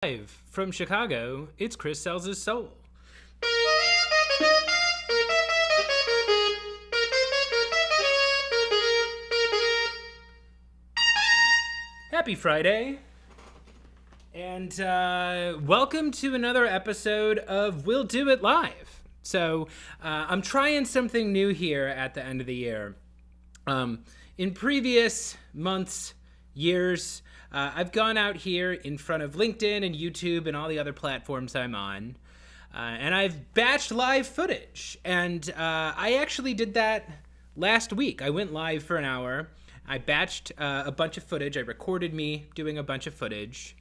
Live from Chicago, it's Chris Sells His Soul. Happy Friday, and welcome to another episode of We'll Do It Live. So I'm trying something new here at the end of the year. In previous months, years, I've gone out here in front of LinkedIn and YouTube and all the other platforms I'm on, and I've batched live footage. And I actually did that last week. I went live for an hour. I batched a bunch of footage. I recorded me doing a bunch of footage.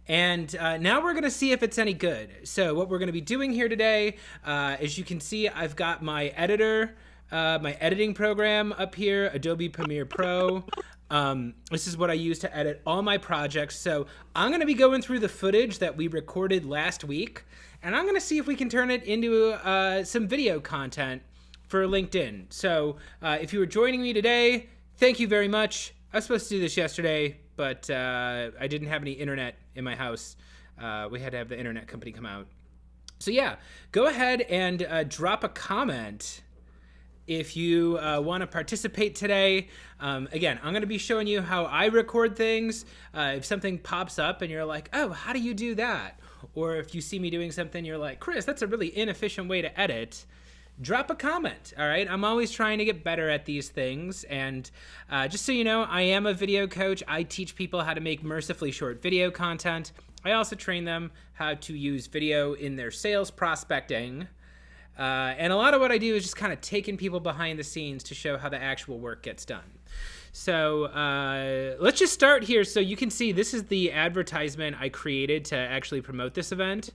And now we're going to see if it's any good. So what we're going to be doing here today, as you can see, I've got my editor, my editing program up here, Adobe Premiere Pro. This is what I use to edit all my projects. So I'm going to be going through the footage that we recorded last week, and I'm going to see if we can turn it into some video content for LinkedIn. So if you were joining me today, thank you very much. I was supposed to do this yesterday, but I didn't have any internet in my house. We had to have the internet company come out. So yeah, go ahead and drop a comment if you want to participate today. Again, I'm going to be showing you how I record things. If something pops up and you're like, oh, how do you do that? Or if you see me doing something, you're like, Chris, that's a really inefficient way to edit. Drop a comment, all right? I'm always trying to get better at these things. And just so you know, I am a video coach. I teach people how to make mercifully short video content. I also train them how to use video in their sales prospecting. And a lot of what I do is just kind of taking people behind the scenes to show how the actual work gets done. So let's just start here. So you can see this is the advertisement I created to actually promote this event.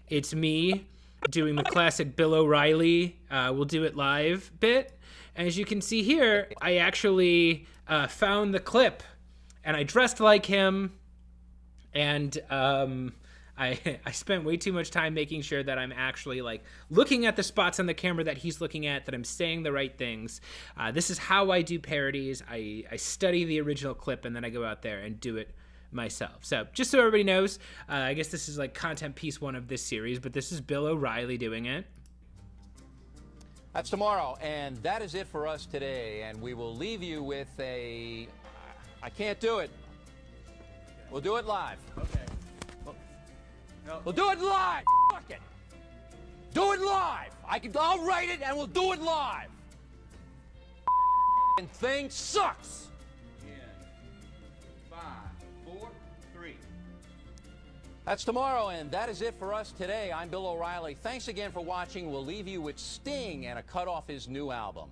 It's me doing the classic Bill O'Reilly, We'll Do It Live bit. And as you can see here, I actually found the clip and I dressed like him. And I spent way too much time making sure that I'm actually like looking at the spots on the camera that he's looking at, that I'm saying the right things. This is how I do parodies. I study the original clip and then I go out there and do it myself. So just so everybody knows, I guess this is like content piece one of this series, but this is Bill O'Reilly doing it. That's tomorrow, and that is it for us today. And we will leave you with I can't do it. We'll do it live. Okay. We'll do it live. Fuck it. Do it live. I'll write it and we'll do it live. And thing sucks. In 5, 4, 3. That's tomorrow, and that is it for us today. I'm Bill O'Reilly. Thanks again for watching. We'll leave you with Sting and a cut off his new album.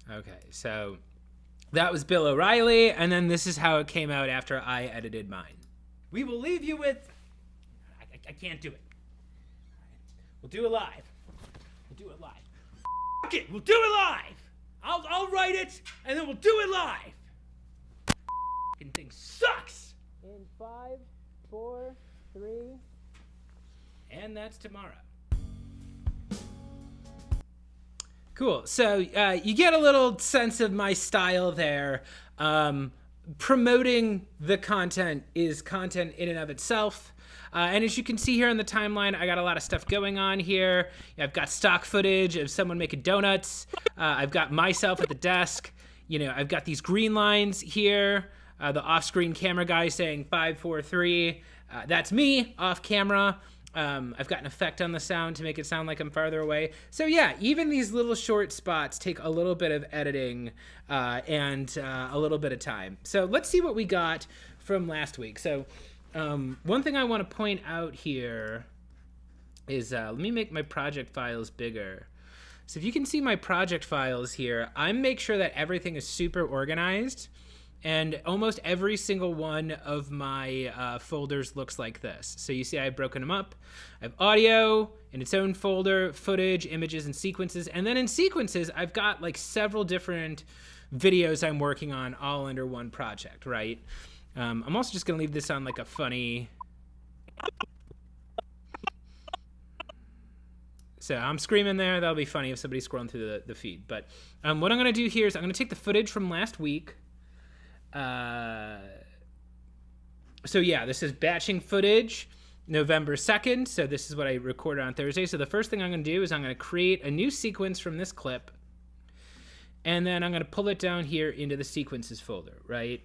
Okay, so that was Bill O'Reilly, and then this is how it came out after I edited mine. We will leave you with... I can't do it. We'll do it live. We'll do it live. Fuck it, we'll do it live. I'll write it, and then we'll do it live. Fucking thing sucks. In 5, 4, 3, and that's tomorrow. Cool. So you get a little sense of my style there. Promoting the content is content in and of itself. And as you can see here on the timeline, I got a lot of stuff going on here. I've got stock footage of someone making donuts. I've got myself at the desk. You know, I've got these green lines here. The off-screen camera guy saying 5, 4, 3. That's me off camera. I've got an effect on the sound to make it sound like I'm farther away. So yeah, even these little short spots take a little bit of editing and a little bit of time. So let's see what we got from last week. So one thing I want to point out here is, let me make my project files bigger. So if you can see my project files here, I make sure that everything is super organized. And almost every single one of my folders looks like this. So you see I've broken them up. I have audio in its own folder, footage, images, and sequences. And then in sequences, I've got like several different videos I'm working on all under one project, right? I'm also just going to leave this on like a funny... So I'm screaming there. That'll be funny if somebody's scrolling through the feed. But what I'm going to do here is I'm going to take the footage from last week. So yeah, this is batching footage. November 2nd. So this is what I recorded on Thursday. So the first thing I'm going to do is I'm going to create a new sequence from this clip. And then I'm going to pull it down here into the sequences folder, right?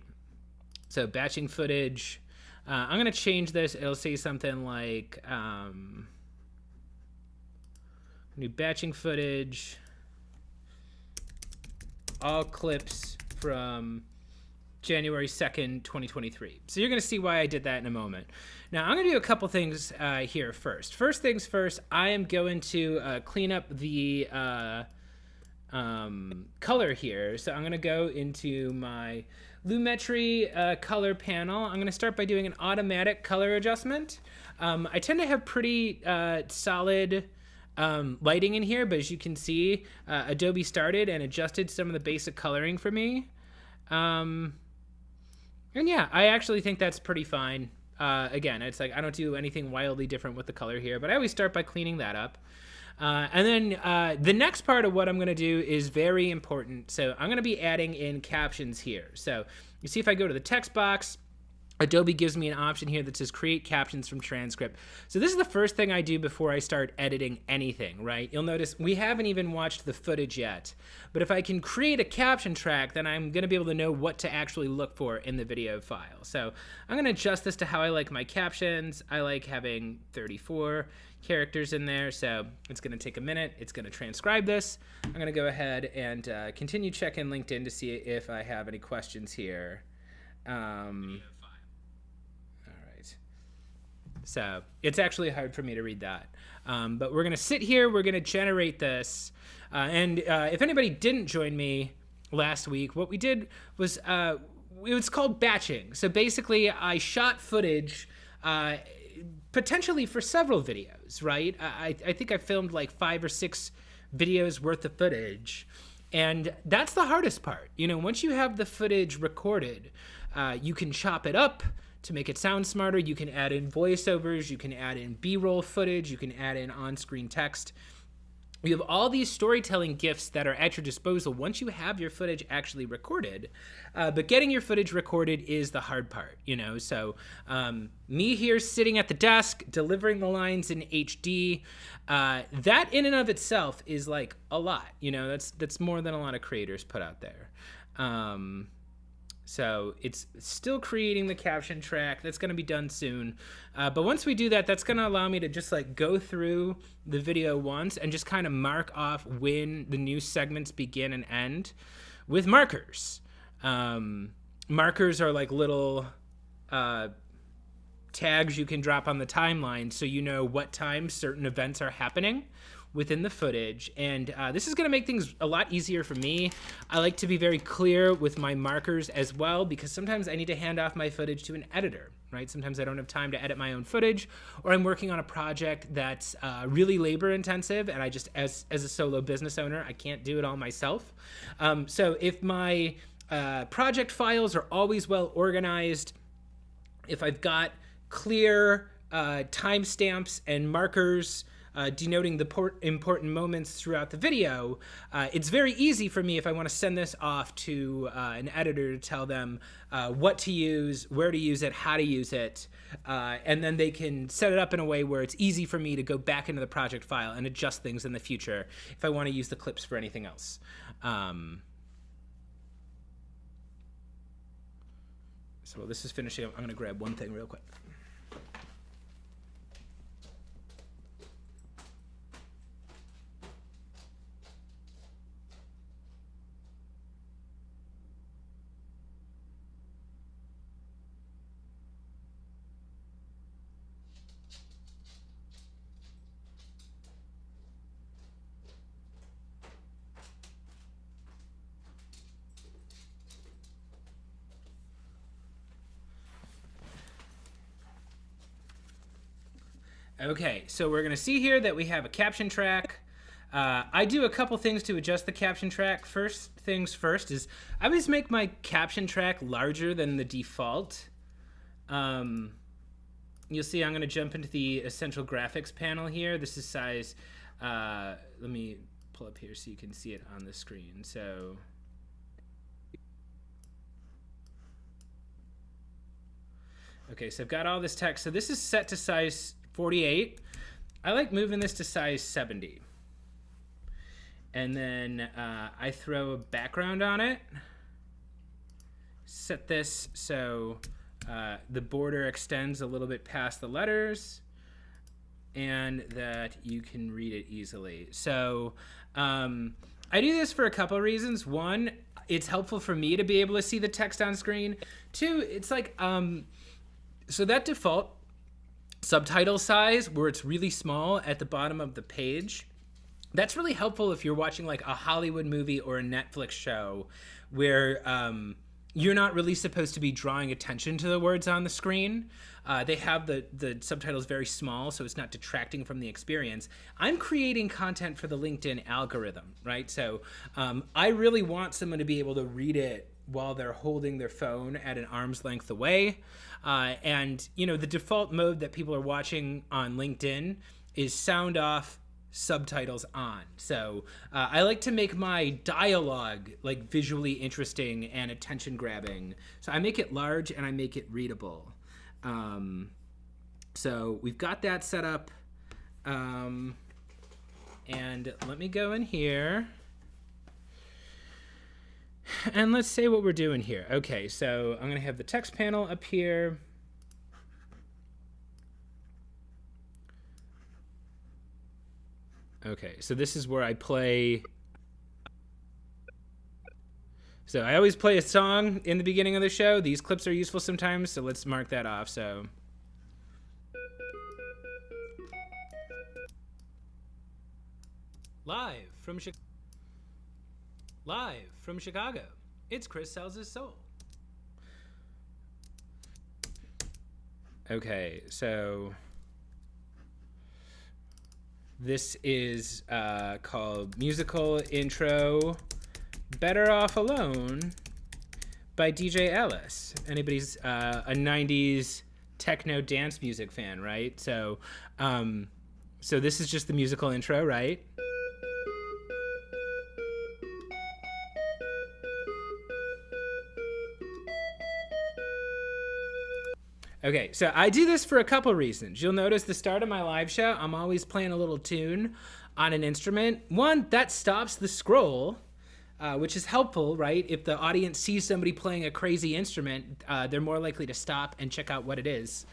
So batching footage. I'm going to change this. It'll say something like new batching footage, all clips from January 2nd, 2023. So you're going to see why I did that in a moment. Now, I'm going to do a couple things here first. First things first, I am going to clean up the color here. So I'm going to go into my Lumetri color panel. I'm going to start by doing an automatic color adjustment. I tend to have pretty solid lighting in here, but as you can see, Adobe started and adjusted some of the basic coloring for me. And yeah, I actually think that's pretty fine. Again, it's like I don't do anything wildly different with the color here, but I always start by cleaning that up. And then the next part of what I'm going to do is very important. So I'm going to be adding in captions here. So you see if I go to the text box, Adobe gives me an option here that says create captions from transcript. So this is the first thing I do before I start editing anything, right? You'll notice we haven't even watched the footage yet, but if I can create a caption track, then I'm gonna be able to know what to actually look for in the video file. So I'm gonna adjust this to how I like my captions. I like having 34 characters in there, so it's gonna take a minute. It's gonna transcribe this. I'm gonna go ahead and continue checking LinkedIn to see if I have any questions here. So it's actually hard for me to read that. But we're going to sit here. We're going to generate this. And if anybody didn't join me last week, what we did was it was called batching. So basically, I shot footage potentially for several videos, right? I think I filmed like 5 or 6 videos worth of footage. And that's the hardest part. You know, once you have the footage recorded, you can chop it up to make it sound smarter. You can add in voiceovers, you can add in B-roll footage, you can add in on-screen text. You have all these storytelling gifts that are at your disposal once you have your footage actually recorded. But getting your footage recorded is the hard part, you know? So me here sitting at the desk, delivering the lines in HD, that in and of itself is like a lot, you know? That's more than a lot of creators put out there. So it's still creating the caption track. That's going to be done soon. But once we do that, that's going to allow me to just like go through the video once and just kind of mark off when the new segments begin and end with markers. Markers are like little tags you can drop on the timeline so you know what time certain events are happening within the footage. And this is going to make things a lot easier for me. I like to be very clear with my markers as well, because sometimes I need to hand off my footage to an editor, right? Sometimes I don't have time to edit my own footage, or I'm working on a project that's really labor intensive, and I just, as a solo business owner, I can't do it all myself. So if my project files are always well organized, if I've got clear timestamps and markers denoting the important moments throughout the video, it's very easy for me if I want to send this off to an editor to tell them what to use, where to use it, how to use it, and then they can set it up in a way where it's easy for me to go back into the project file and adjust things in the future if I want to use the clips for anything else. So while this is finishing up, I'm going to grab one thing real quick. Okay, so we're gonna see here that we have a caption track. I do a couple things to adjust the caption track. First things first is I always make my caption track larger than the default. You'll see I'm gonna jump into the Essential Graphics panel here. This is size, let me pull up here so you can see it on the screen. So Okay, so I've got all this text. So this is set to size 48. I like moving this to size 70. And then I throw a background on it. Set this so the border extends a little bit past the letters and that you can read it easily. So I do this for a couple of reasons. One, it's helpful for me to be able to see the text on screen. Two, it's like, so that default subtitle size where it's really small at the bottom of the page, that's really helpful if you're watching like a Hollywood movie or a Netflix show where you're not really supposed to be drawing attention to the words on the screen. They have the subtitles very small, so it's not detracting from the experience. I'm creating content for the LinkedIn algorithm, right? So I really want someone to be able to read it while they're holding their phone at an arm's length away. And, you know, the default mode that people are watching on LinkedIn is sound off, subtitles on. So I like to make my dialogue like visually interesting and attention grabbing. So I make it large and I make it readable. So we've got that set up. And let me go in here. And let's say what we're doing here. Okay, so I'm going to have the text panel up here. Okay, so this is where I play. So I always play a song in the beginning of the show. These clips are useful sometimes, so let's mark that off. So live from Chicago, it's Chris Sells His Soul. Okay, so this is called Musical Intro Better Off Alone by DJ Ellis. Anybody's a 90s techno dance music fan, right? So so this is just the musical intro, right? Okay, so I do this for a couple reasons. You'll notice the start of my live show, I'm always playing a little tune on an instrument. One, that stops the scroll, which is helpful, right? If the audience sees somebody playing a crazy instrument, they're more likely to stop and check out what it is.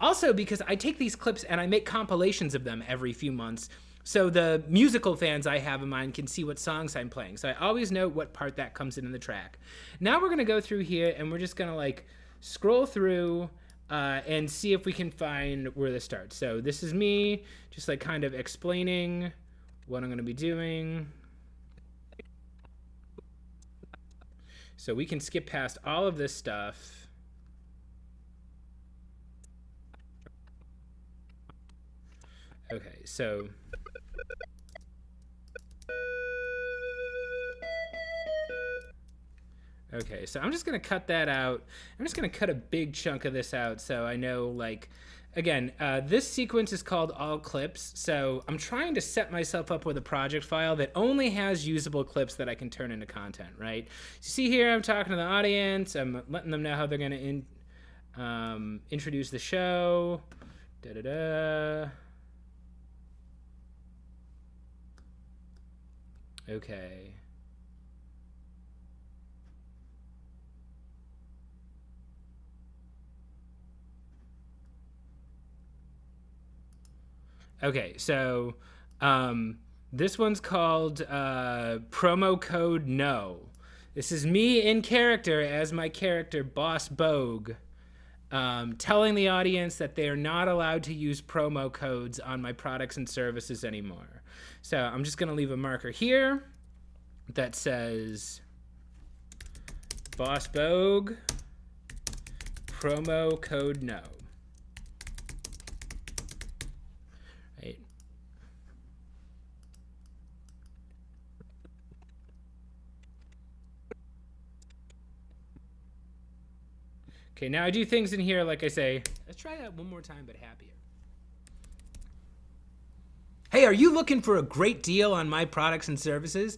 Also, because I take these clips and I make compilations of them every few months, so the musical fans I have in mind can see what songs I'm playing. So I always know what part that comes in the track. Now we're gonna go through here and we're just gonna like scroll through and see if we can find where this starts. So this is me just like kind of explaining what I'm going to be doing. So we can skip past all of this stuff. Okay, so okay, so I'm just going to cut that out. I'm just going to cut a big chunk of this out so I know, like, again, this sequence is called all clips. So I'm trying to set myself up with a project file that only has usable clips that I can turn into content, right? So you see here, I'm talking to the audience. I'm letting them know how they're going to introduce the show. Da-da-da. Okay. Okay, so this one's called promo code no. This is me in character as my character Boss Bogue, telling the audience that they are not allowed to use promo codes on my products and services anymore. So I'm just going to leave a marker here that says Boss Bogue, promo code no. Okay, now I do things in here, like I say, let's try that one more time, but happier. Hey, are you looking for a great deal on my products and services?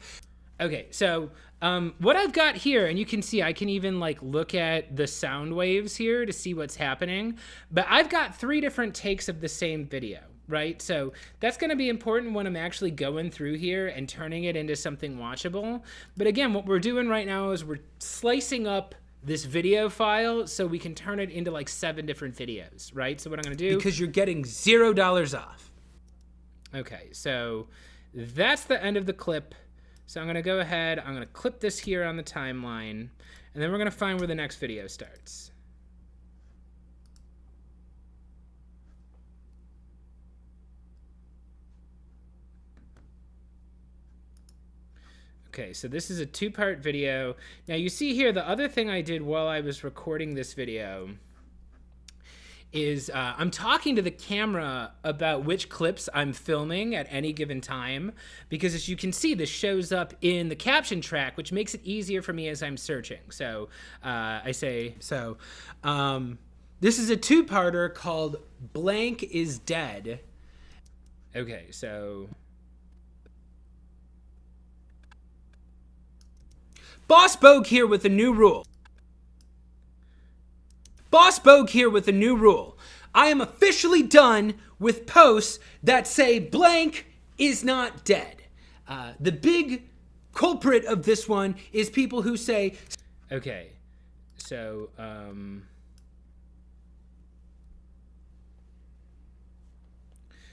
Okay, so what I've got here, and you can see I can even like look at the sound waves here to see what's happening, but I've got 3 different takes of the same video, right? So that's going to be important when I'm actually going through here and turning it into something watchable. But again, what we're doing right now is we're slicing up this video file so we can turn it into like 7 different videos, right? So what I'm going to do, because you're getting $0 off. Okay, so that's the end of the clip. So I'm going to go ahead, I'm going to clip this here on the timeline, and then we're going to find where the next video starts. Okay, so this is a 2-part video. Now you see here, the other thing I did while I was recording this video is I'm talking to the camera about which clips I'm filming at any given time, because as you can see, this shows up in the caption track, which makes it easier for me as I'm searching. So I say, this is a 2-parter called Blank is Dead. Okay, so Boss Bogue here with a new rule. Boss Bogue here with a new rule. I am officially done with posts that say blank is not dead. The big culprit of this one is people who say, okay, so,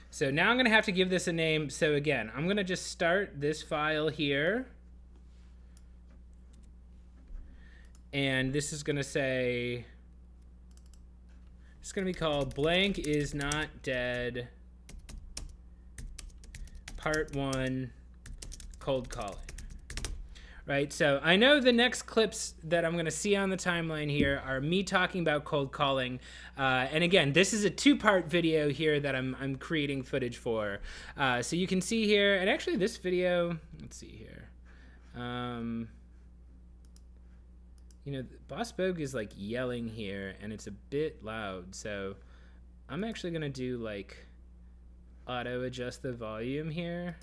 so now I'm gonna have to give this a name. So again, I'm gonna just start this file here. And this is gonna say, it's going to be called Blank is Not Dead, Part 1, Cold Calling. Right, so I know the next clips that I'm going to see on the timeline here are me talking about cold calling. And again, this is a 2-part video here that I'm creating footage for. So you can see here, and actually this video, let's see here. You know, Boss Bogue is like yelling here and it's a bit loud. So I'm actually going to do like auto adjust the volume here.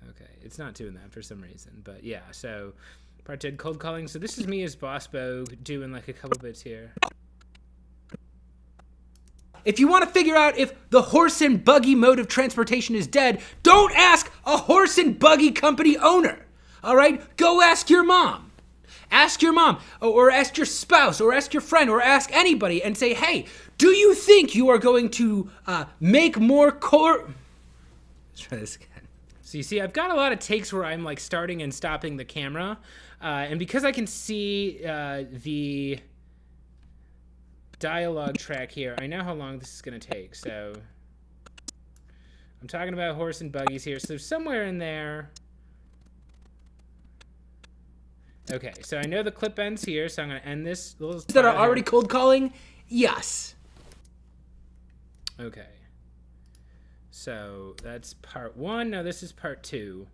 Okay, it's not doing that for some reason, but yeah, so part 2, cold calling. So this is me as Boss Bogue doing like a couple bits here. If you want to figure out if the horse and buggy mode of transportation is dead, don't ask a horse and buggy company owner. All right? Go ask your mom. Ask your mom, or ask your spouse, or ask your friend, or ask anybody and say, hey, do you think you are going to make more Let's try this again. So you see, I've got a lot of takes where I'm like starting and stopping the camera. And because I can see the dialogue track here, I know how long this is going to take. So I'm talking about horse and buggies here. So somewhere in there. Okay, so I know the clip ends here, so I'm going to end this little that are already cold calling. Yes. Okay. So that's part 1. Now this is part 2,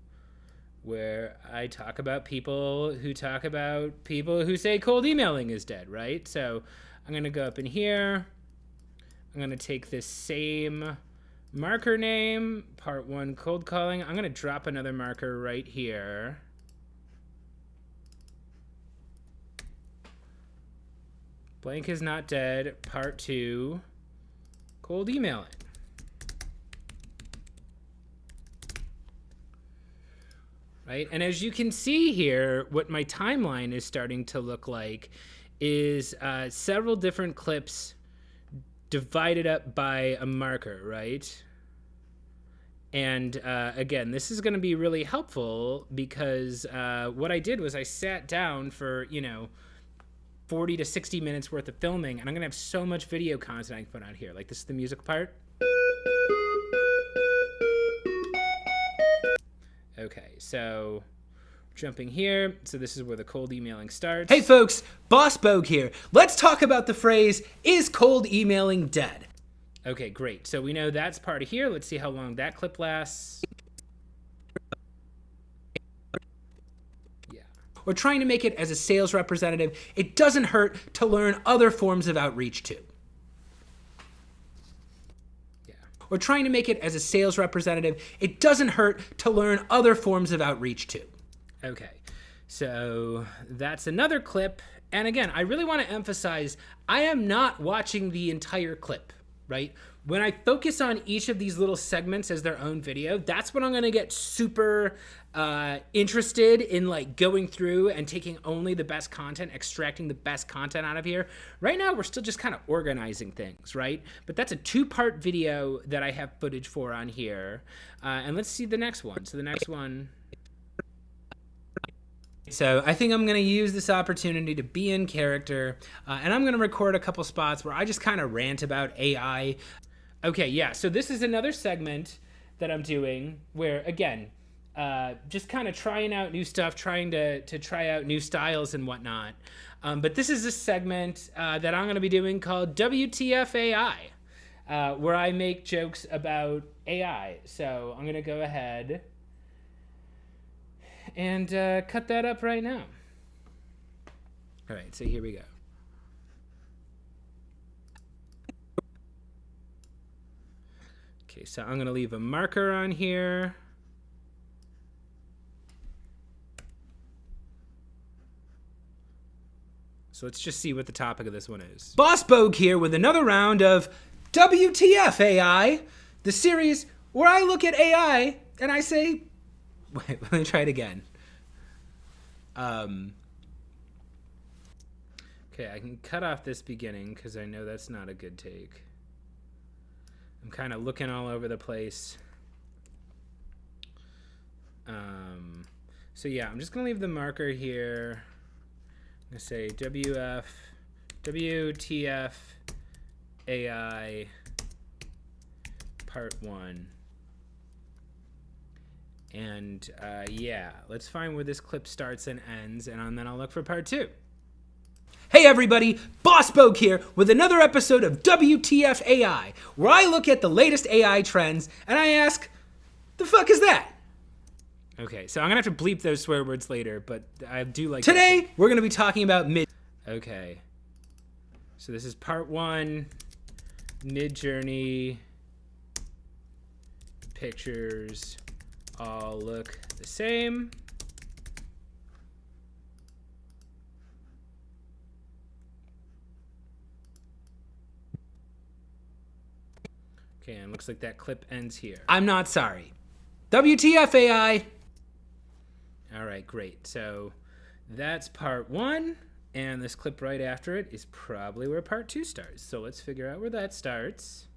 where I talk about people who say cold emailing is dead, right? So I'm going to go up in here. I'm going to take this same marker name, part 1, cold calling. I'm going to drop another marker right here. Blank is not dead, part 2, cold emailing. Right? And as you can see here, what my timeline is starting to look like is several different clips divided up by a marker, right? And again, this is going to be really helpful because what I did was I sat down for, 40 to 60 minutes worth of filming, and I'm going to have so much video content I can put out here. Like, this is the music part. Okay, so jumping here. So this is where the cold emailing starts. Hey folks, Boss Bogue here. Let's talk about the phrase, is cold emailing dead? Okay, great. So we know that's part of here. Let's see how long that clip lasts. Yeah. We're trying to make it as a sales representative. It doesn't hurt to learn other forms of outreach too. or trying to make it as a sales representative, it doesn't hurt to learn other forms of outreach too. Okay, so that's another clip. And again, I really want to emphasize, I am not watching the entire clip, right? When I focus on each of these little segments as their own video, that's when I'm going to get super interested in like going through and taking only the best content, extracting the best content out of here. Right now, we're still just kind of organizing things, right? But that's a 2-part video that I have footage for on here. And let's see the next one. So the next one... So I think I'm going to use this opportunity to be in character, and I'm going to record a couple spots where I just kind of rant about AI. Okay, yeah, so this is another segment that I'm doing where, again, just kind of trying out new stuff, trying to try out new styles and whatnot. But this is a segment that I'm going to be doing called WTF AI, where I make jokes about AI. So I'm going to go ahead and cut that up right now. All right, so here we go. Okay, so I'm gonna leave a marker on here. So let's just see what the topic of this one is. Boss Bogue here with another round of WTF AI, the series where I look at AI and I say, wait, let me try it again. Okay, I can cut off this beginning because I know that's not a good take. I'm kind of looking all over the place. So yeah, I'm just gonna leave the marker here. I'm gonna say WTF AI Part 1. And yeah, let's find where this clip starts and ends, and then I'll look for part 2. Hey everybody, Boss Bogue here with another episode of WTF AI, where I look at the latest AI trends and I ask, the fuck is that? Okay, so I'm gonna have to bleep those swear words later, but I do like today, we're gonna be talking about Okay, so this is part 1, Midjourney pictures all look the same. Okay, and looks like that clip ends here. I'm not sorry. WTF AI. All right, great. So that's part 1, and this clip right after it is probably where part 2 starts. So let's figure out where that starts.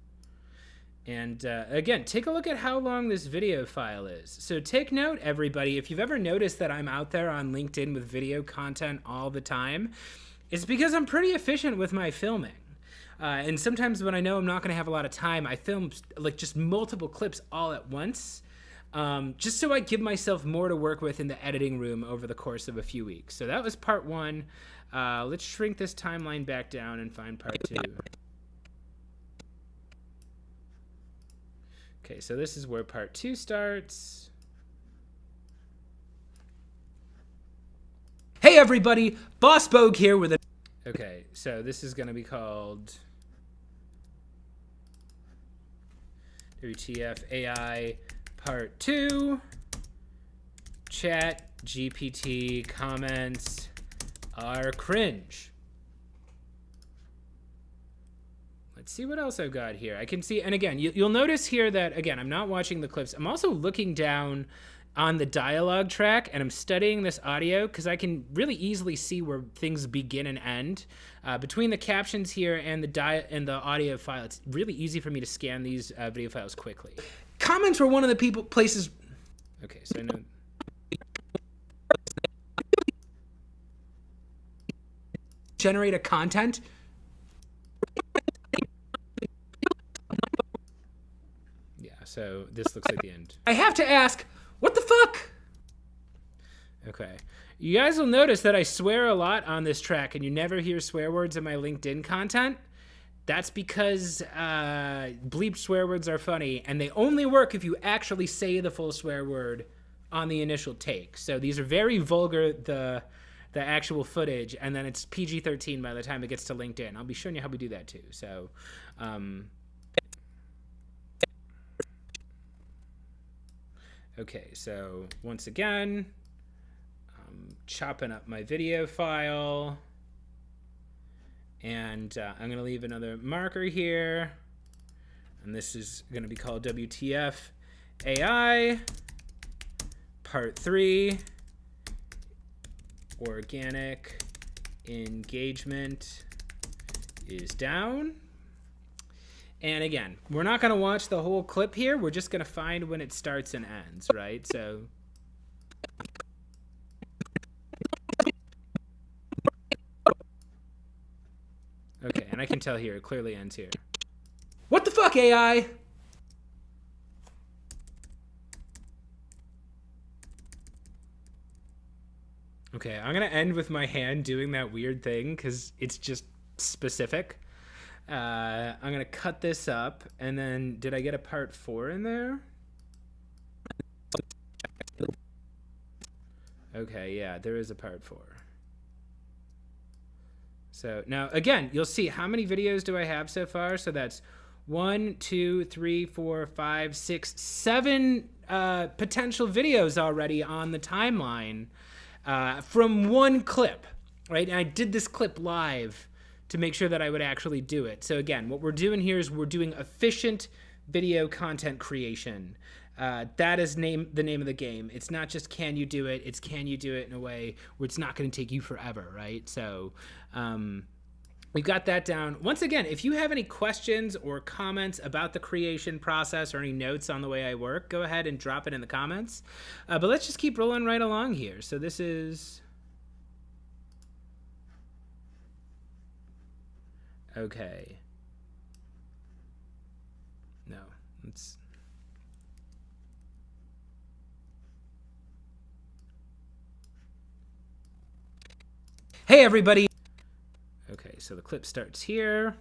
And again, take a look at how long this video file is. So take note, everybody, if you've ever noticed that I'm out there on LinkedIn with video content all the time, it's because I'm pretty efficient with my filming. And sometimes when I know I'm not going to have a lot of time, I film like just multiple clips all at once, just so I give myself more to work with in the editing room over the course of a few weeks. So that was part 1. Let's shrink this timeline back down and find part 2. Okay, so this is where part 2 starts. Hey everybody, Boss Bogue here with a... Okay, so this is going to be called WTF AI Part 2. Chat GPT comments are cringe. Let's see what else I've got here. I can see, and again, you'll notice here that, again, I'm not watching the clips. I'm also looking down on the dialogue track, and I'm studying this audio because I can really easily see where things begin and end. Between the captions here and the audio file, it's really easy for me to scan these video files quickly. Comments were one of the places... Okay, so I know... Generate a content... So this looks like the end. I have to ask, what the fuck? Okay. You guys will notice that I swear a lot on this track and you never hear swear words in my LinkedIn content. That's because bleeped swear words are funny and they only work if you actually say the full swear word on the initial take. So these are very vulgar, the actual footage, and then it's PG-13 by the time it gets to LinkedIn. I'll be showing you how we do that too. So, Okay, so once again, I'm chopping up my video file, and I'm going to leave another marker here, and this is going to be called WTF AI Part 3, Organic Engagement is down. And again, we're not going to watch the whole clip here. We're just going to find when it starts and ends, right? So okay, and I can tell here, it clearly ends here. What the fuck, AI? Okay, I'm going to end with my hand doing that weird thing because it's just specific. I'm going to cut this up, and then did I get a part 4 in there? Okay, yeah, there is a part 4. So now, again, you'll see how many videos do I have so far? So that's 1, 2, 3, 4, 5, 6, 7 potential videos already on the timeline from one clip, right? And I did this clip live to make sure that I would actually do it. So again, what we're doing here is we're doing efficient video content creation. That is the name of the game. It's not just can you do it, it's can you do it in a way where it's not going to take you forever, right? So we've got that down. Once again, if you have any questions or comments about the creation process or any notes on the way I work, go ahead and drop it in the comments. But let's just keep rolling right along here. So this is... Okay. No, it's... Hey, everybody. Okay, so the clip starts here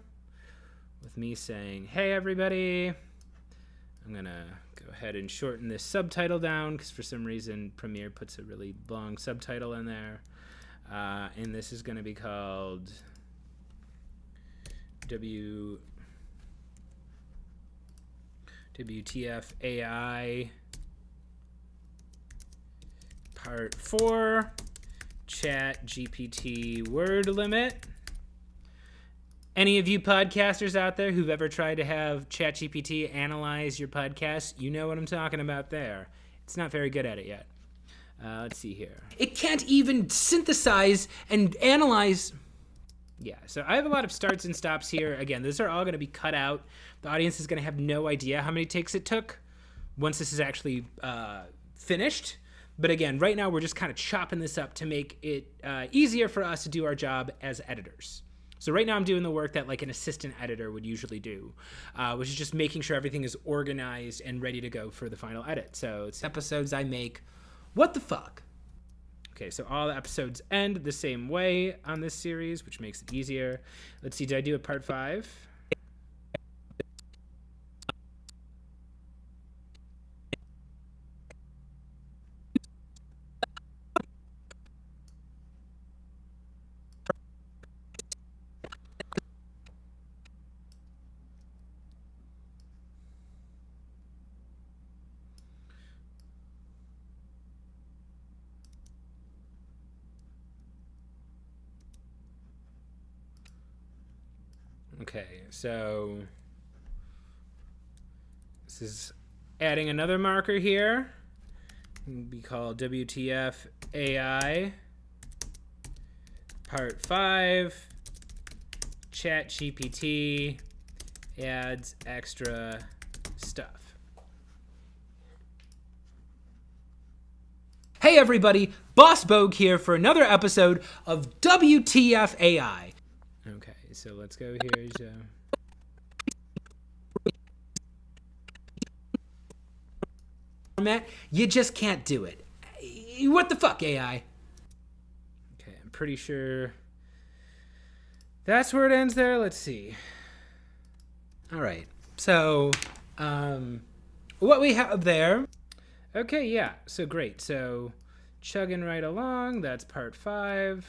with me saying, hey, everybody. I'm going to go ahead and shorten this subtitle down because for some reason Premiere puts a really long subtitle in there. And this is going to be called WTF AI Part 4 Chat GPT word limit. Any of you podcasters out there who've ever tried to have ChatGPT analyze your podcast, you know what I'm talking about there. It's not very good at it yet. Let's see here. It can't even synthesize and analyze. Yeah, so I have a lot of starts and stops here. Again, those are all going to be cut out. The audience is going to have no idea how many takes it took once this is actually finished. But again, right now we're just kind of chopping this up to make it easier for us to do our job as editors. So right now I'm doing the work that like an assistant editor would usually do, which is just making sure everything is organized and ready to go for the final edit. So it's episodes I make. What the fuck? Okay, so all the episodes end the same way on this series, which makes it easier. Let's see, did I do a part 5? Okay, so this is adding another marker here. It'll be called WTF AI Part 5 ChatGPT adds extra stuff. Hey everybody, Boss Bogue here for another episode of WTF AI. Okay, so let's go here. Format, you just can't do it. What the fuck, AI? Okay, I'm pretty sure that's where it ends there. Let's see. All right, so what we have there. Okay, yeah, so great. So chugging right along, that's part 5.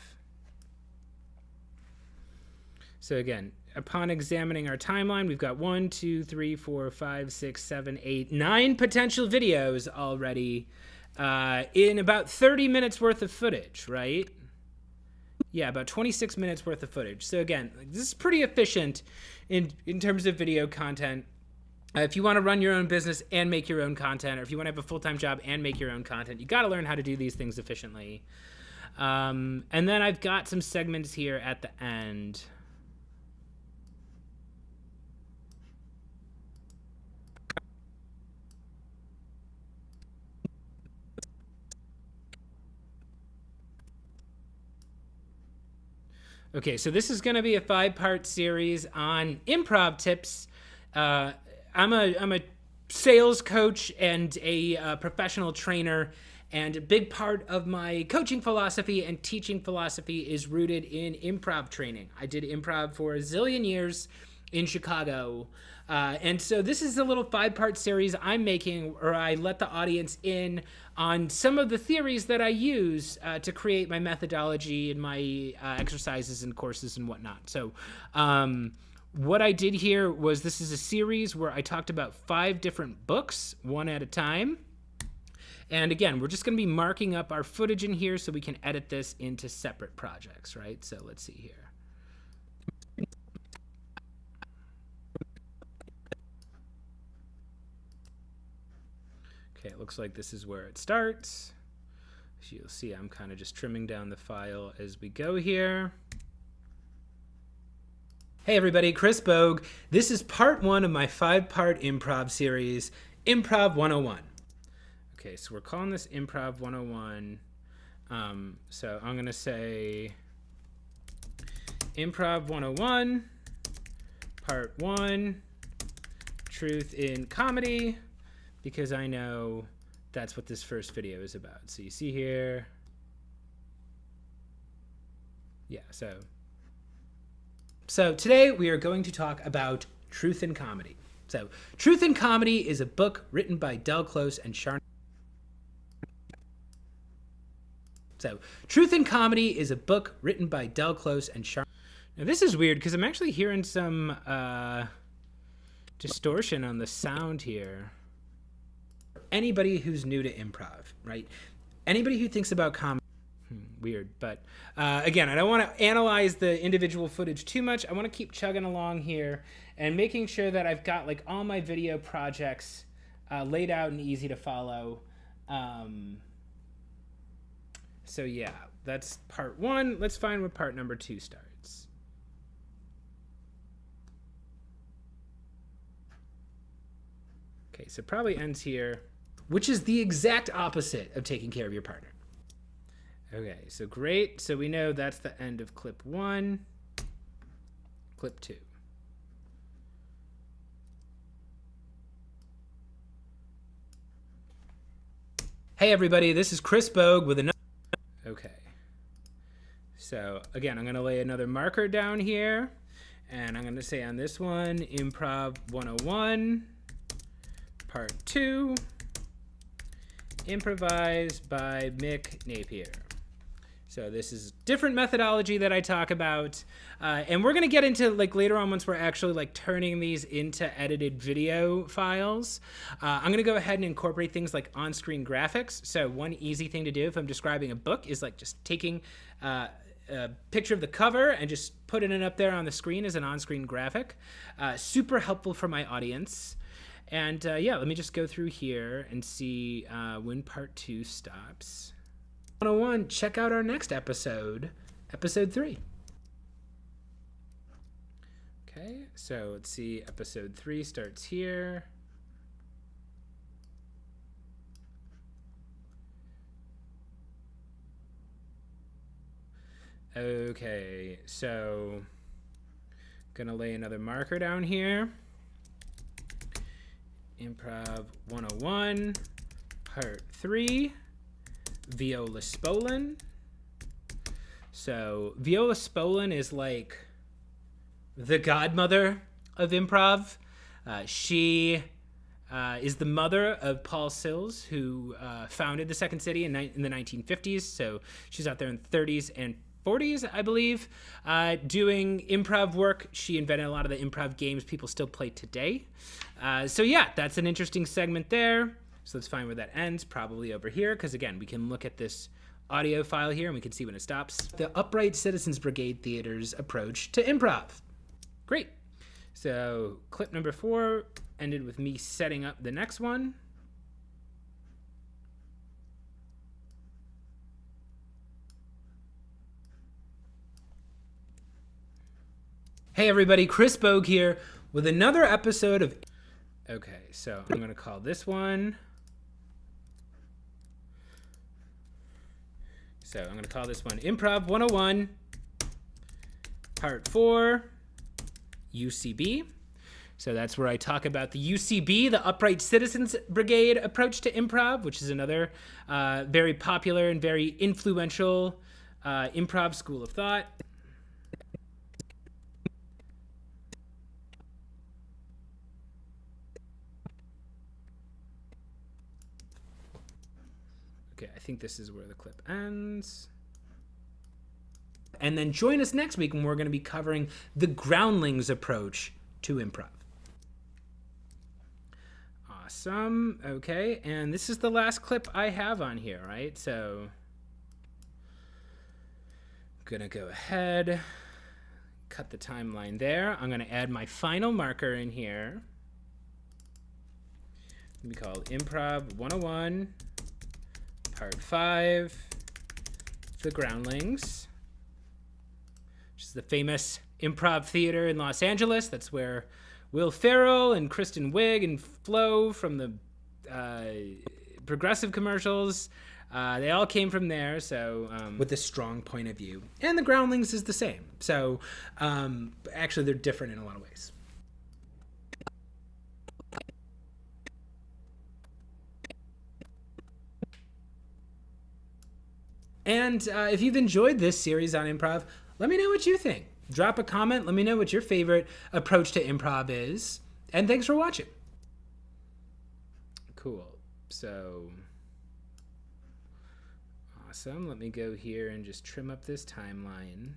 So again, upon examining our timeline, we've got 1, 2, 3, 4, 5, 6, 7, 8, 9 potential videos already in about 30 minutes worth of footage, right? Yeah, about 26 minutes worth of footage. So again, this is pretty efficient in terms of video content. If you want to run your own business and make your own content, or if you want to have a full-time job and make your own content, you got to learn how to do these things efficiently. And then I've got some segments here at the end. Okay, so this is going to be a 5-part series on improv tips. I'm a sales coach and a professional trainer, and a big part of my coaching philosophy and teaching philosophy is rooted in improv training. I did improv for a zillion years in Chicago. And so this is a little 5-part series I'm making where I let the audience in on some of the theories that I use to create my methodology and my exercises and courses and whatnot. So what I did here was, this is a series where I talked about 5 different books, one at a time. And again, we're just going to be marking up our footage in here so we can edit this into separate projects, right? So let's see here. Okay, it looks like this is where it starts. So you'll see I'm kind of just trimming down the file as we go here. Hey everybody, Chris Bogue. This is part 1 of my 5-part improv series, Improv 101. Okay, so we're calling this Improv 101. So I'm going to say Improv 101, part 1, Truth in Comedy, because I know that's what this first video is about. So you see here. Yeah, so today we are going to talk about Truth in Comedy. So Truth in Comedy is a book written by Del Close and Sharn. So Truth in Comedy is a book written by Del Close and Sharn. Now this is weird because I'm actually hearing some distortion on the sound here. Anybody who's new to improv, right? Anybody who thinks about comedy, weird. But again, I don't want to analyze the individual footage too much. I want to keep chugging along here and making sure that I've got like all my video projects laid out and easy to follow. So yeah, that's part 1. Let's find where part number 2 starts. Okay, so it probably ends here, which is the exact opposite of taking care of your partner. Okay, so great. So we know that's the end of clip 1, clip 2. Hey everybody, this is Chris Bogue with another. Okay. So again, I'm going to lay another marker down here, and I'm going to say on this one, Improv 101, part 2, improvised by Mick Napier. So this is different methodology that I talk about, and we're gonna get into like later on once we're actually like turning these into edited video files. I'm gonna go ahead and incorporate things like on-screen graphics. So one easy thing to do if I'm describing a book is like just taking a picture of the cover and just putting it up there on the screen as an on-screen graphic. Super helpful for my audience. And yeah, let me just go through here and see when part 2 stops. 101, check out our next episode, episode 3. Okay, so let's see, episode 3 starts here. Okay, so gonna lay another marker down here. Improv 101, part 3, Viola Spolin. So Viola Spolin is like the godmother of improv. She is the mother of Paul Sills, who founded the Second City in the 1950s. So she's out there in the 30s and 40s, I believe, doing improv work. She invented a lot of the improv games people still play today. So yeah, that's an interesting segment there. So let's find where that ends, probably over here, because again, we can look at this audio file here and we can see when it stops. The Upright Citizens Brigade Theater's approach to improv. Great. So clip number 4 ended with me setting up the next one. Hey everybody, Chris Bogue here with another episode of... Okay, so I'm gonna call this one... So I'm gonna call this one Improv 101, Part 4, UCB. So that's where I talk about the UCB, the Upright Citizens Brigade approach to improv, which is another very popular and very influential improv school of thought. Okay, I think this is where the clip ends. And then join us next week when we're going to be covering the Groundlings approach to improv. Awesome. Okay, and this is the last clip I have on here, right? So I'm gonna go ahead, cut the timeline there. I'm gonna add my final marker in here. It'll be called Improv 101, Part 5, The Groundlings, which is the famous improv theater in Los Angeles. That's where Will Ferrell and Kristen Wiig and Flo from the Progressive commercials, they all came from there. So with a strong point of view. And the Groundlings is the same. So actually they're different in a lot of ways. And if you've enjoyed this series on improv, let me know what you think. Drop a comment. Let me know what your favorite approach to improv is. And thanks for watching. Cool. So, awesome. Let me go here and just trim up this timeline.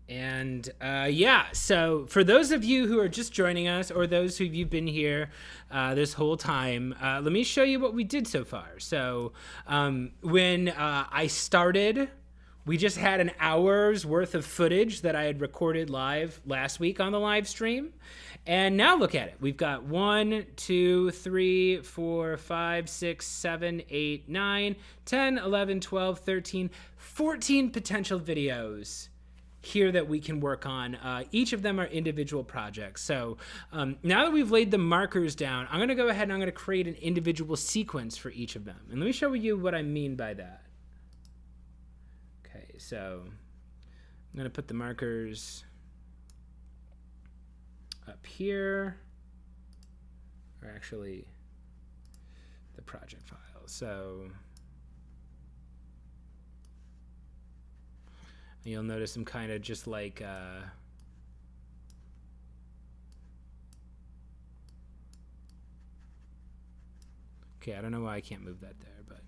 And yeah, so for those of you who are just joining us, or those who you've been here this whole time, let me show you what we did so far. So when I started, we just had an hour's worth of footage that I had recorded live last week on the live stream. And now look at it. We've got 1, 2, 3, 4, 5, 6, 7, 8, 9, 10, 11, 12, 13, 14 potential videos here that we can work on. Each of them are individual projects. So now that we've laid the markers down, I'm gonna go ahead and I'm gonna create an individual sequence for each of them. And let me show you what I mean by that. Okay, so I'm gonna put the markers up here, or actually the project file. So you'll notice I'm kind of just like okay, I don't know why I can't move that there, but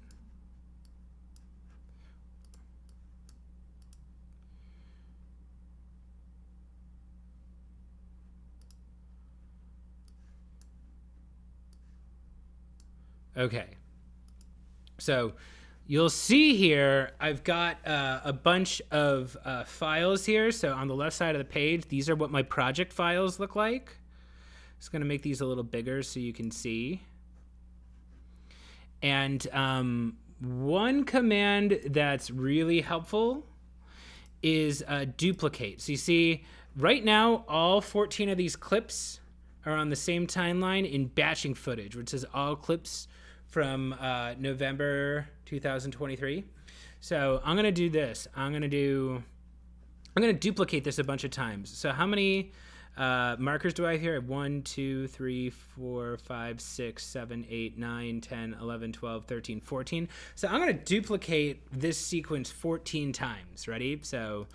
okay. So you'll see here, I've got a bunch of files here. So on the left side of the page, these are what my project files look like. Just gonna make these a little bigger so you can see. And one command that's really helpful is duplicate. So you see, right now, all 14 of these clips are on the same timeline in batching footage, which is all clips from November 2023. So I'm gonna do this. I'm gonna duplicate this a bunch of times. So how many markers do I have here? I have 1, 2, 3, 4, 5, 6, 7, 8, 9, 10, 11, 12, 13, 14. So I'm gonna duplicate this sequence 14 times. Ready? So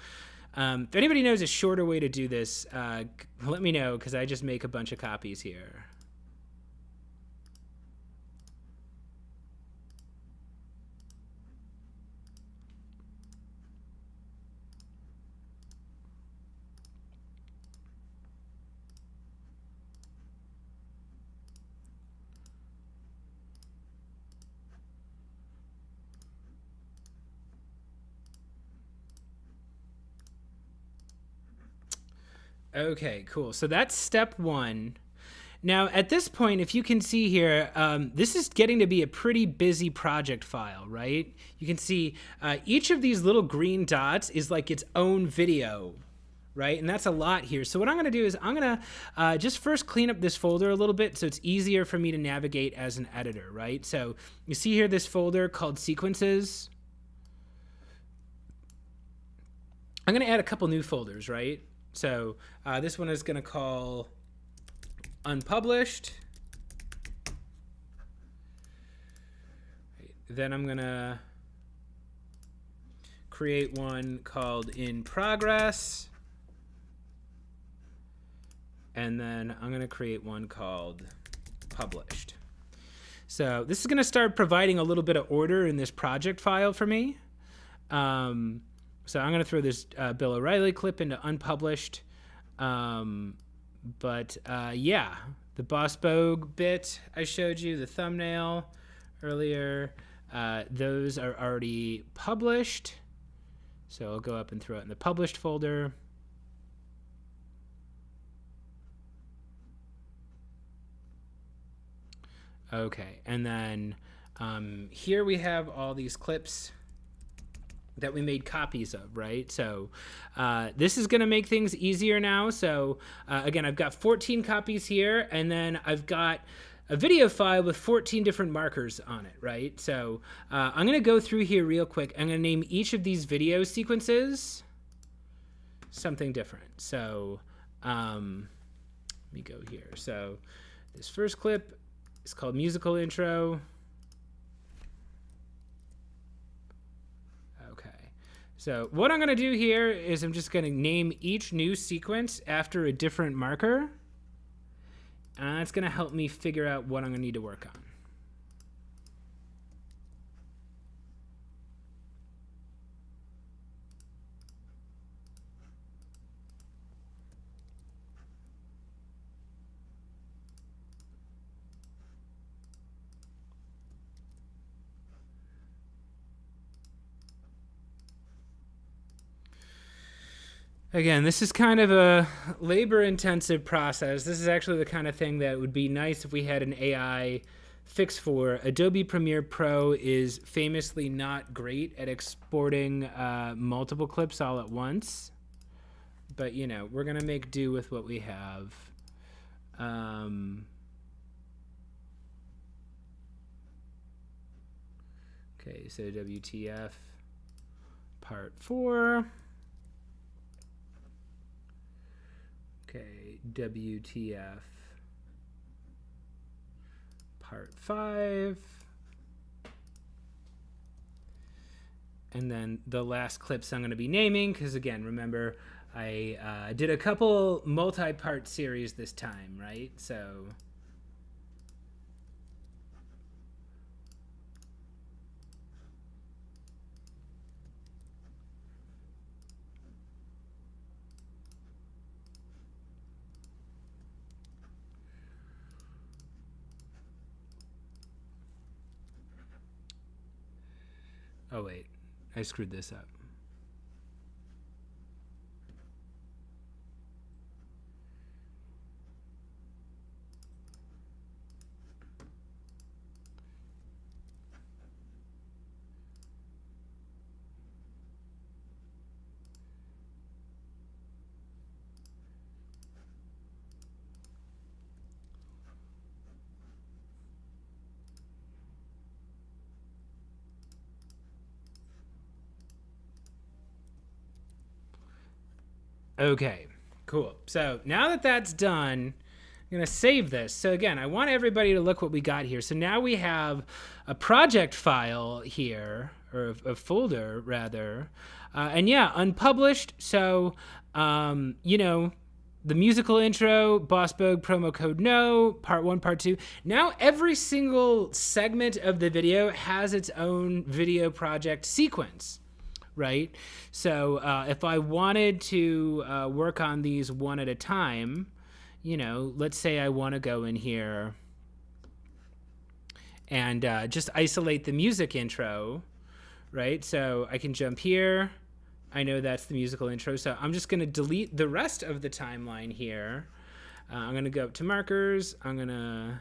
if anybody knows a shorter way to do this, let me know, because I just make a bunch of copies here. Okay, cool. So that's step one. Now, at this point, if you can see here, this is getting to be a pretty busy project file, right? You can see each of these little green dots is like its own video, right? And that's a lot here. So what I'm going to do is I'm going to just first clean up this folder a little bit so it's easier for me to navigate as an editor, right? So you see here this folder called sequences. I'm going to add a couple new folders, right? So this one is going to call unpublished. Then I'm going to create one called in progress. And then I'm going to create one called published. So this is going to start providing a little bit of order in this project file for me. So I'm going to throw this Bill O'Reilly clip into unpublished. But yeah, the Boss Bogue bit I showed you, the thumbnail earlier, those are already published. So I'll go up and throw it in the published folder. Okay, and then here we have all these clips that we made copies of, right? So this is gonna make things easier now. So again, I've got 14 copies here, and then I've got a video file with 14 different markers on it, right? So I'm gonna go through here real quick. I'm gonna name each of these video sequences something different. So let me go here. So this first clip is called musical intro. So what I'm going to do here is I'm just going to name each new sequence after a different marker. And that's going to help me figure out what I'm going to need to work on. Again, this is kind of a labor-intensive process. This is actually the kind of thing that would be nice if we had an AI fix for. Adobe Premiere Pro is famously not great at exporting multiple clips all at once. But, you know, we're going to make do with what we have. Okay, so WTF part 4. Okay, WTF part 5. And then the last clips I'm going to be naming, because again, remember, I did a couple multi-part series this time, right? So oh wait, I screwed this up. Okay, cool. So now that that's done, I'm going to save this. So again, I want everybody to look what we got here. So now we have a project file here, or a folder rather. And yeah, unpublished. So, you know, the musical intro, Boss Bogue, promo code no, part 1, part 2. Now every single segment of the video has its own video project sequence. Right? So if I wanted to work on these one at a time, you know, let's say I want to go in here and just isolate the music intro, right? So I can jump here, I know that's the musical intro. So I'm just going to delete the rest of the timeline here. I'm going to go up to markers. I'm going to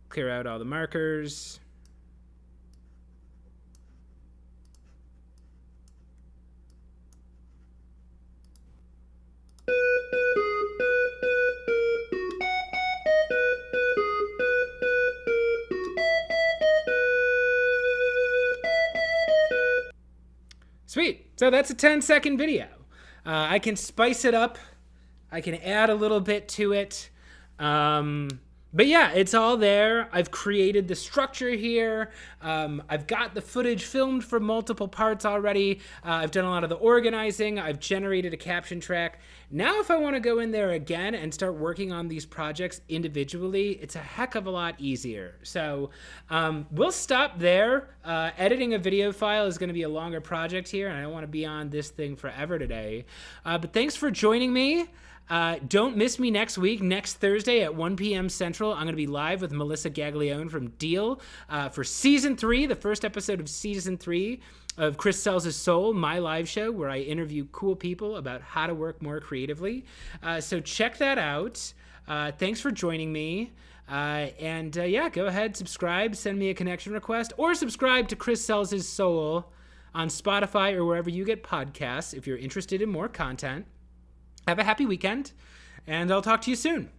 clear out all the markers. Sweet. So that's a 10-second video. I can spice it up. I can add a little bit to it. But yeah, it's all there. I've created the structure here. I've got the footage filmed for multiple parts already. I've done a lot of the organizing. I've generated a caption track. Now, if I want to go in there again and start working on these projects individually, it's a heck of a lot easier. So we'll stop there. Editing a video file is going to be a longer project here, and I don't want to be on this thing forever today. But thanks for joining me. Don't miss me next week. Next Thursday at 1 p.m. Central, I'm going to be live with Melissa Gaglione from Deal for Season 3, the first episode of Season 3 of Chris Sells His Soul, my live show where I interview cool people about how to work more creatively. So check that out. Thanks for joining me. Yeah, go ahead, subscribe, send me a connection request, or subscribe to Chris Sells His Soul on Spotify or wherever you get podcasts if you're interested in more content. Have a happy weekend, and I'll talk to you soon.